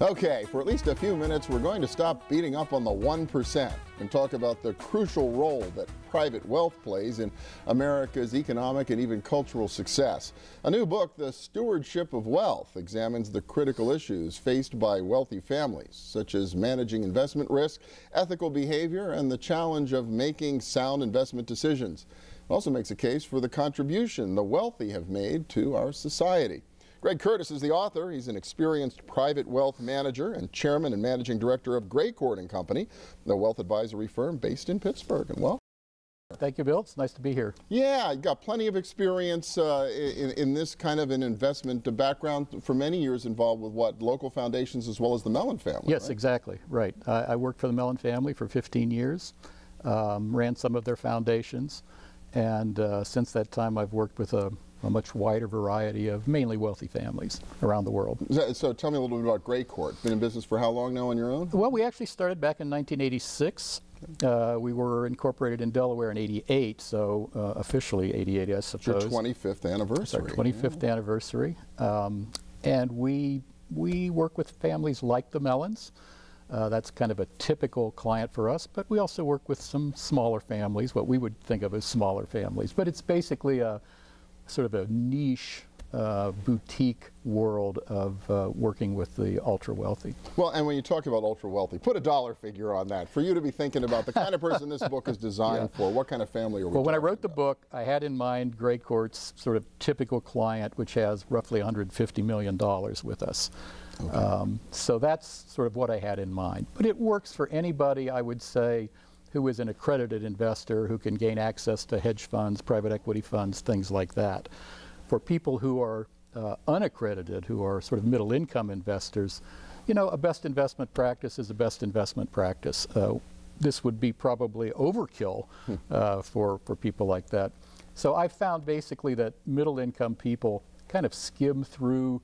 Okay, for at least a few minutes, we're going to stop beating up on the 1% and talk about the crucial role that private wealth plays in America's economic and even cultural success. A new book, The Stewardship of Wealth, examines the critical issues faced by wealthy families, such as managing investment risk, ethical behavior, and the challenge of making sound investment decisions. It also makes a case for the contribution the wealthy have made to our society. Greycourt is the author. He's an experienced private wealth manager and chairman and managing director of Greycourt and Company, the wealth advisory firm based in Pittsburgh. And well, thank you, Bill. It's nice to be here. Yeah, you've got plenty of experience in this kind of an investment background, for many years involved with what, local foundations as well as the Mellon family. Yes, right? Exactly. Right. I worked for the Mellon family for 15 years, ran some of their foundations, and since that time I've worked with a much wider variety of mainly wealthy families around the world. So tell me a little bit about Greycourt. Been in business for how long now on your own? Well, we actually started back in 1986. We were incorporated in Delaware in '88, so officially '88, I suppose. It's your 25th anniversary. It's our 25th anniversary. And we work with families like the Mellons. That's kind of a typical client for us, but we also work with some smaller families, what we would think of as smaller families. But it's basically a sort of a niche boutique world of working with the ultra wealthy. Well, and when you talk about ultra wealthy, put a dollar figure on that for you to be thinking about the kind of person this book is designed for. What kind of family are we Well, when I wrote about? the book, I had in mind Greycourt's sort of typical client, which has roughly $150 million with us. Okay. So that's sort of what I had in mind. But it works for anybody, I would say, who is an accredited investor who can gain access to hedge funds, private equity funds, things like that. For people who are unaccredited, who are sort of middle income investors, you know, a best investment practice is a best investment practice. This would be probably overkill for people like that. So I found basically that middle income people kind of skim through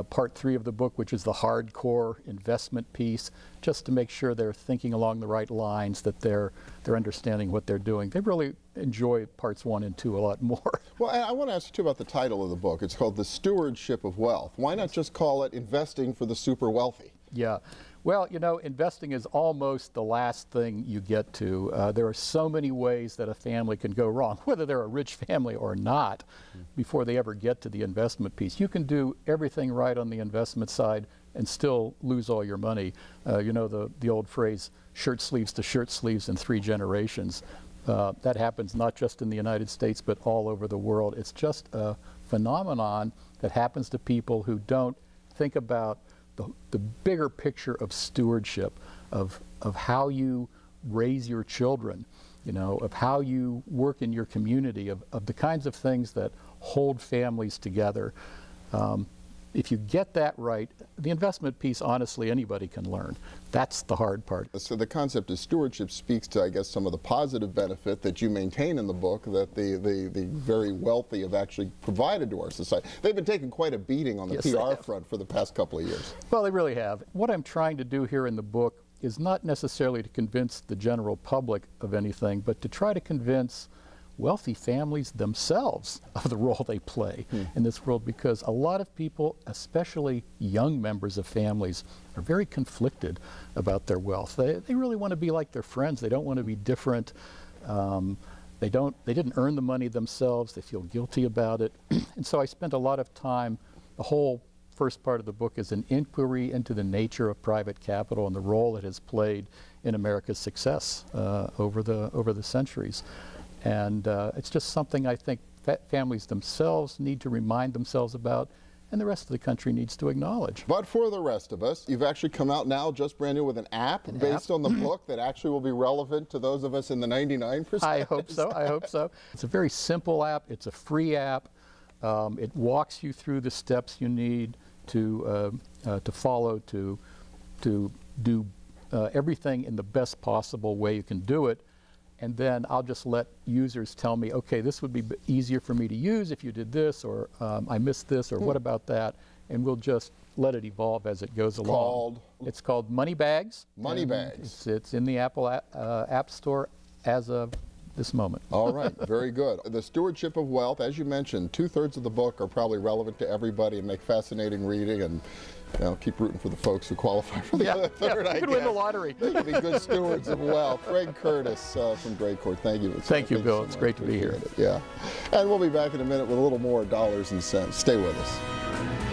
part 3 of the book, which is the hardcore investment piece, just to make sure they're thinking along the right lines, that they're understanding what they're doing. They really enjoy parts 1 and 2 a lot more. Well, I want to ask you too about the title of the book. It's called The Stewardship of Wealth. Why not just call it Investing for the Super Wealthy? Yeah. Well, you know, investing is almost the last thing you get to. There are so many ways that a family can go wrong, whether they're a rich family or not, before they ever get to the investment piece. You can do everything right on the investment side and still lose all your money. You know, the old phrase, shirt sleeves to shirt sleeves in 3 generations. That happens not just in the United States, but all over the world. It's just a phenomenon that happens to people who don't think about the bigger picture of stewardship, of how you raise your children, you know, of how you work in your community, of the kinds of things that hold families together. If you get that right, the investment piece, honestly, anybody can learn. That's the hard part. So the concept of stewardship speaks to, I guess, some of the positive benefit that you maintain in the book that the very wealthy have actually provided to our society. They've been taking quite a beating on the PR front for the past couple of years. Well, they really have. What I'm trying to do here in the book is not necessarily to convince the general public of anything, but to try to convince wealthy families themselves of the role they play in this world, because a lot of people, especially young members of families, are very conflicted about their wealth. They really want to be like their friends. They don't want to be different. They didn't earn the money themselves. They feel guilty about it. And so I spent a lot of time, the whole first part of the book is an inquiry into the nature of private capital and the role it has played in America's success over the centuries. And it's just something I think families themselves need to remind themselves about, and the rest of the country needs to acknowledge. But for the rest of us, you've actually come out now just brand new with an app based on the book that actually will be relevant to those of us in the 99%. I hope so. I hope so. It's a very simple app. It's a free app. It walks you through the steps you need to follow to do everything in the best possible way you can do it. And then I'll just let users tell me, okay, this would be easier for me to use if you did this, or I missed this, or what about that? And we'll just let it evolve as it goes along. It's called Moneybags. Moneybags. It's in the Apple App Store as of this moment. All right, very good. The Stewardship of Wealth, as you mentioned, 2/3 of the book are probably relevant to everybody and make fascinating reading, and keep rooting for the folks who qualify for the other third. You could win the lottery. They could be good stewards of wealth. Greg Curtis from Greycourt, thank you. Thank you, Bill. It's great to be here. Yeah. And we'll be back in a minute with a little more dollars and cents. Stay with us.